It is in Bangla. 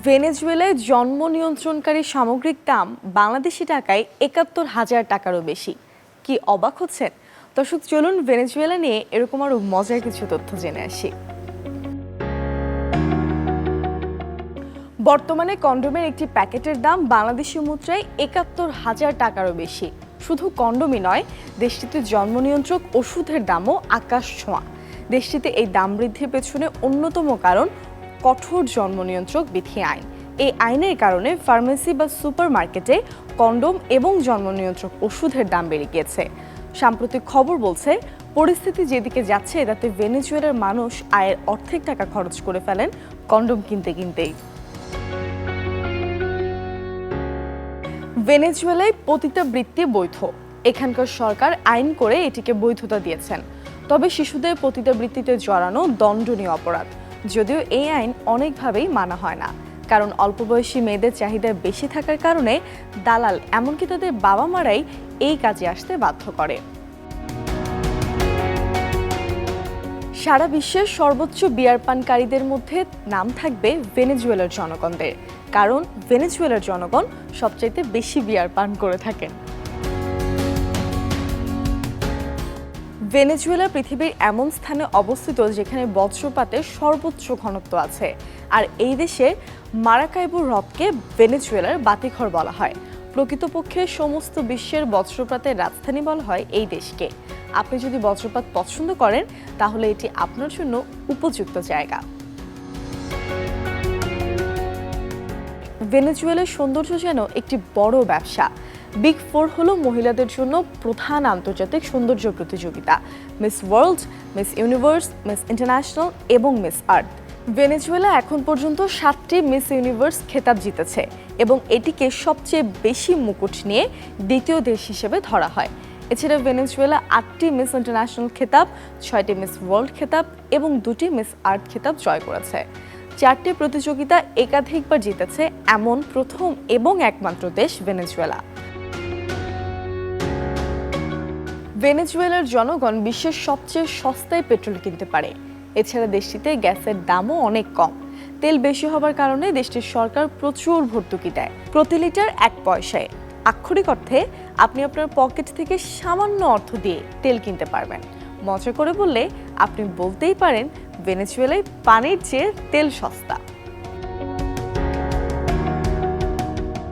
ভেনেজুয়েলায় জন্ম নিয়ন্ত্রণকারী সামগ্রিক দাম বাংলাদেশি টাকায় ৭১,০০০ টাকারও বেশি। কি অবাক হচ্ছেন? দর্শক, চলুন ভেনেজুয়েলা নিয়ে এরকম আরো মজার কিছু তথ্য জেনে আসি। বর্তমানে কন্ডোমের একটি প্যাকেটের দাম বাংলাদেশি মুদ্রায় ৭১,০০০ টাকারও বেশি। শুধু কন্ডোমই নয়, দেশটিতে জন্ম নিয়ন্ত্রক ওষুধের দামও আকাশ ছোঁয়া। দেশটিতে এই দাম বৃদ্ধির পেছনে অন্যতম কারণ কঠোর জন্ম নিয়ন্ত্রক বিধি আইন। এই আইনের কারণে ফার্মেসি বা সুপার মার্কেটে কন্ডোম এবং জন্ম নিয়ন্ত্রক ওষুধের দাম বেড়ে গিয়েছে। সাম্প্রতিক খবর বলছে, পরিস্থিতি যেদিকে যাচ্ছে তাতে ভেনেজুয়েলার মানুষ আয়ের অর্ধেক টাকা খরচ করে ফেলেন কন্ডোম কিনতে কিনতেই। ভেনেজুয়েলায় পতিতাবৃত্তি বৈধ। এখানকার সরকার আইন করে এটিকে বৈধতা দিয়েছেন। তবে শিশুদের পতিতাবৃত্তিতে জড়ানো দণ্ডনীয় অপরাধ। যদিও এই আইন অনেকভাবেই মানা হয় না, কারণ অল্প বয়সী মেয়েদের চাহিদা বেশি থাকার কারণে দালাল এমনকি তাদের বাবা মারাই এই কাজে আসতে বাধ্য করে। সারা বিশ্বের সর্বোচ্চ বিয়ার পানকারীদের মধ্যে নাম থাকবে ভেনেজুয়েলার জনগণদের, কারণ ভেনেজুয়েলার জনগণ সবচাইতে বেশি বিয়ার পান করে থাকেন। ভেনেজুয়েলা পৃথিবীর এমন স্থানে অবস্থিত যেখানে বজ্রপাতের সর্বোচ্চ ঘনত্ব আছে, আর এই দেশে মারাকাইবো হ্রদকে ভেনেজুয়েলার বাতিঘর বলা হয়। প্রকৃতপক্ষে সমস্ত বিশ্বের বজ্রপাতের রাজধানী বলা হয় এই দেশকে। আপনি যদি বজ্রপাত পছন্দ করেন তাহলে এটি আপনার জন্য উপযুক্ত জায়গা। ভেনেজুয়েলার সৌন্দর্য যেন একটি বড় ব্যবসা। বিগ ফোর হলো মহিলাদের জন্য প্রধান আন্তর্জাতিক সৌন্দর্য প্রতিযোগিতা: miss world, miss universe, miss international এবং মিস আর্থ। ভেনেজুয়েলা এখন পর্যন্ত 7টি মিস ইউনিভার্স খেতাব জিতেছে এবং এটিকে সবচেয়ে বেশি মুকুট নিয়ে দ্বিতীয় দেশ হিসেবে ধরা হয়। এছাড়া ভেনেজুয়েলা 8টি মিস ইন্টারন্যাশনাল খেতাব, 6টি মিস ওয়ার্ল্ড খেতাব এবং 2টি মিস আর্থ খেতাব জয় করেছে। 4টি প্রতিযোগিতা একাধিকবার জিতেছে এমন প্রথম এবং একমাত্র দেশ ভেনেজুয়েলা। ভেনেজুয়েলার জনগণ বিশ্বের সবচেয়ে সস্তায় পেট্রোল কিনতে পারে। এছাড়া দেশটিতে গ্যাসের দামও অনেক কম। তেল বেশি হবার কারণে দেশটির সরকার প্রচুর ভর্তুকি দেয়, প্রতি লিটার 1 পয়সায়। আক্ষরিক অর্থে আপনি আপনার পকেট থেকে সামান্য অর্থ দিয়ে তেল কিনতে পারবেন। মজা করে বললে আপনি বলতেই পারেন ভেনেজুয়েলায় পানির চেয়ে তেল সস্তা।